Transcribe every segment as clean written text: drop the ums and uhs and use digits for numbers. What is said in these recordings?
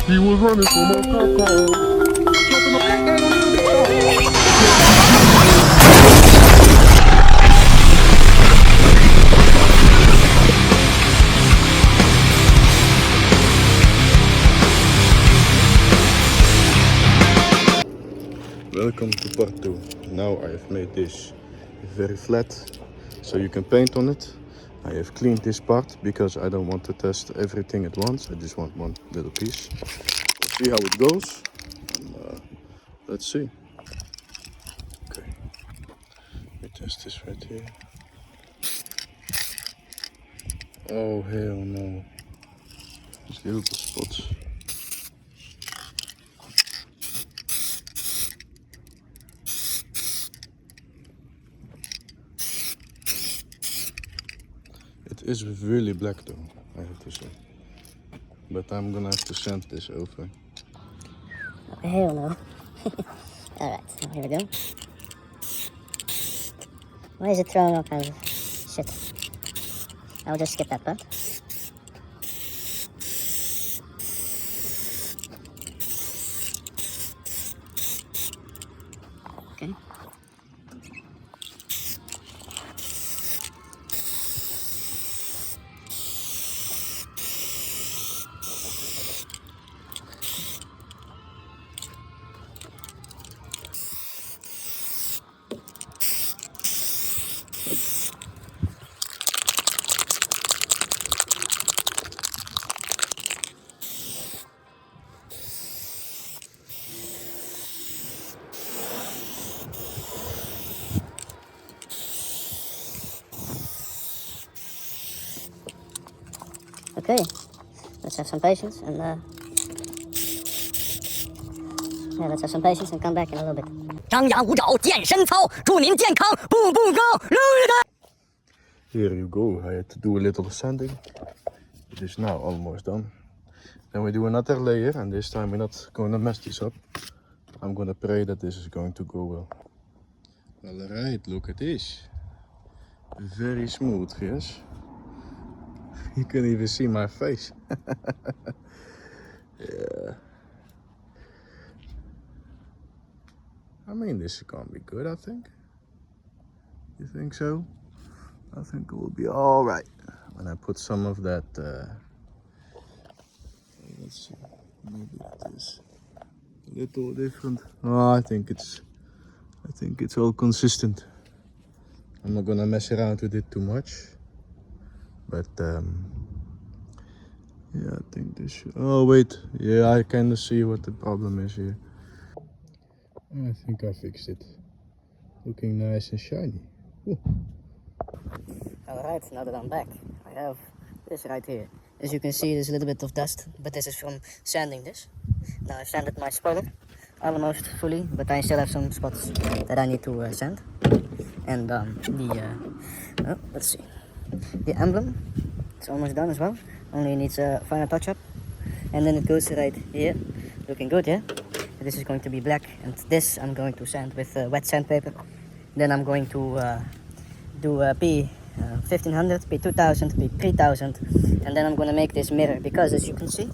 He was running from a Welcome to part 2. Now I have made this very flat so you can paint on it. I have cleaned this part because I don't want to test everything at once. I just want one little piece. We'll see how it goes. And, let's see. Okay. Let me test this right here. Oh hell no. These little spots. It is really black though, I have to say. But I'm gonna have to sand this over. Hell no. Alright, here we go. Why is it throwing all kinds of shit? I'll just skip that part. Okay. Okay, let's have some patience and let's have some patience and come back in a little bit. 张牙舞爪健身操，祝您健康步步高。Here you go. I had to do a little sanding. It is now almost done. Then we do another layer, and this time we're not going to mess this up. I'm going to pray that this is going to go well. Alright, look at this. Very smooth, yes? You can even see my face. Yeah. I mean, this can be good, I think. You think so? I think it will be alright. When I put some of that, let's see, maybe it is a little different. Oh, I think it's all consistent. I'm not gonna mess around with it too much. But yeah, I think this should... Oh wait, yeah, I kind of see what the problem is here. I think I fixed it. Looking nice and shiny. Ooh. Alright, now that I'm back, I have this right here. As you can see, there's a little bit of dust, but this is from sanding this. Now I've sanded my spoiler almost fully, but I still have some spots that I need to sand. And let's see. The emblem, it's almost done as well. Only needs a final touch up. And then it goes right here. Looking good, yeah? This is going to be black, and this I'm going to sand with wet sandpaper. Then I'm going to do P1500, P2000, P3000, and then I'm going to make this mirror, because as you can see,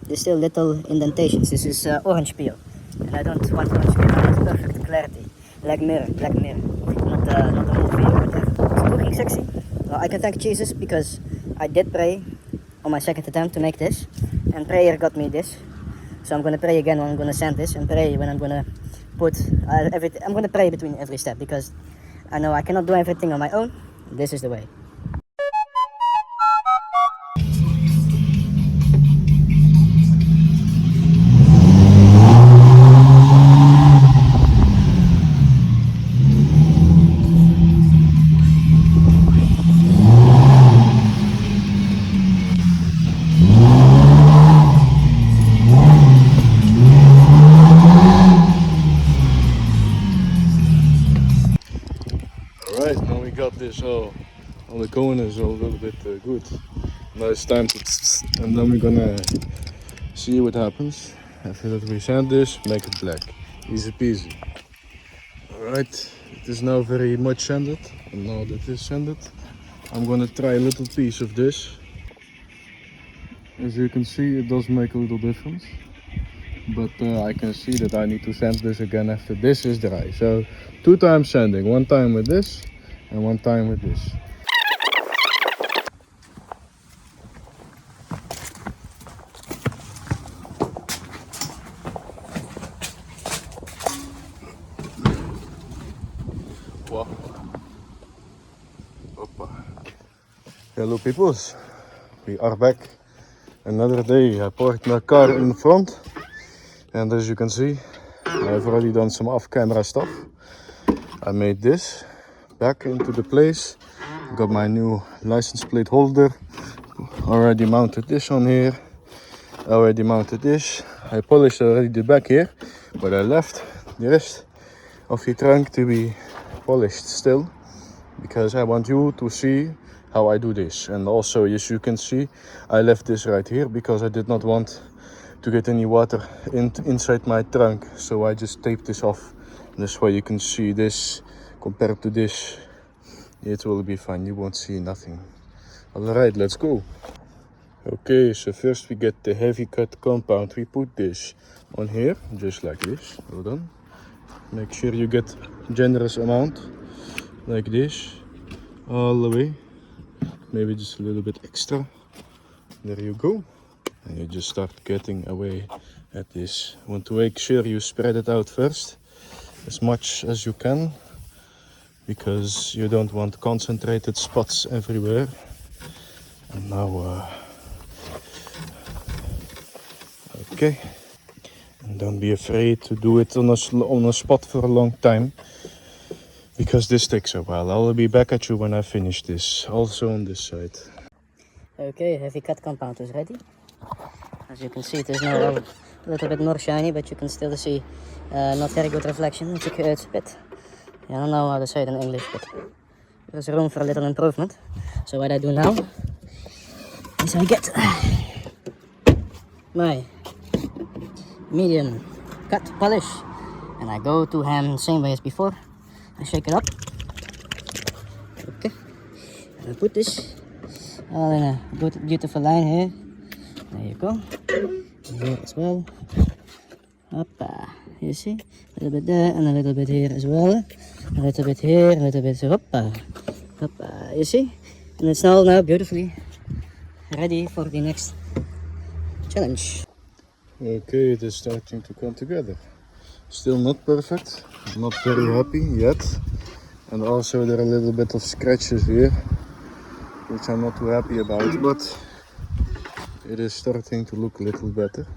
there's still little indentations. This is orange peel, and I don't want orange peel. I want perfect clarity, like mirror, black mirror, not a movie or whatever. It's looking sexy. Well, I can thank Jesus, because I did pray on my second attempt to make this, and prayer got me this. So I'm going to pray again when I'm going to sand this, and pray when I'm going to put everything. I'm going to pray between every step, because I know I cannot do everything on my own. This is the way. Alright, now we got this all the corners all a little bit good. Now it's time to and then we're gonna see what happens. After that we sand this, make it black. Easy peasy. Alright, it is now very much sanded. And now that it is sanded, I'm gonna try a little piece of this. As you can see, it does make a little difference. but I can see that I need to sand this again after this is dry. So 2 times sanding, 1 time with this and 1 time with this. Wow. Hoppa. Hello peoples, we are back. Another day. I parked my car in the front, and as you can see, I've already done some off-camera stuff. I made this back into the place, got my new license plate holder, already mounted this on here, already mounted this. I polished already the back here, but I left the rest of the trunk to be polished still, because I want you to see how I do this. And also, as you can see, I left this right here because I did not want to get any water inside my trunk, so I just taped this off. This way you can see this compared to this, it will be fine, you won't see nothing. Alright, let's go. Okay, so first we get the heavy cut compound. We put this on here, just like this. Hold on. Make sure you get generous amount, like this, all the way. Maybe just a little bit extra. There you go. And you just start getting away at this. You want to make sure you spread it out first, as much as you can, because you don't want concentrated spots everywhere. And now, okay. And don't be afraid to do it on a spot for a long time, because this takes a while. I'll be back at you when I finish this, also on this side. Okay, heavy cut compound is ready. As you can see, it is now a little bit more shiny, but you can still see not very good reflection. It's a bit, I don't know how to say it in English, but there's room for a little improvement. So what I do now is I get my medium cut polish, and I go to hand same way as before. I shake it up. Okay, and I put this all in a good, beautiful line here. There you go. And here as well. Hoppa. You see? A little bit there and a little bit here as well. A little bit here, a little bit here. Hoppa. Hoppa. You see? And it's all now beautifully ready for the next challenge. Okay, it is starting to come together. Still not perfect. Not very happy yet. And also there are a little bit of scratches here, which I'm not too happy about, but it is starting to look a little better,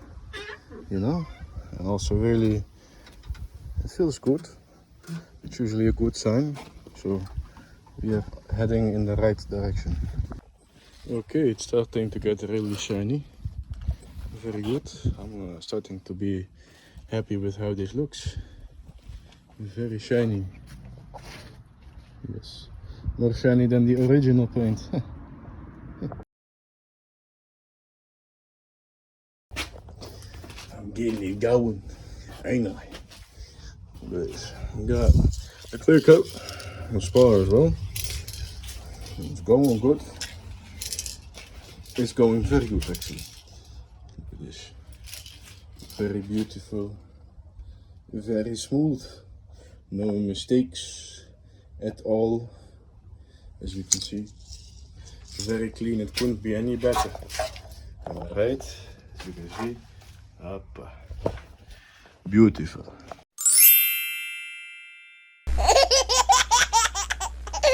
you know, and also really it feels good. It's usually a good sign, so we are heading in the right direction. Okay, it's starting to get really shiny, very good. I'm starting to be happy with how this looks. Very shiny, yes, more shiny than the original paint. I'm getting it going, ain't I? Dus we got the clear coat and spar as well. It's going good. It's going very good actually. Look at this. Very beautiful. Very smooth. No mistakes at all. As you can see. Very clean. It couldn't be any better. Alright. As you can see. Up. Beautiful.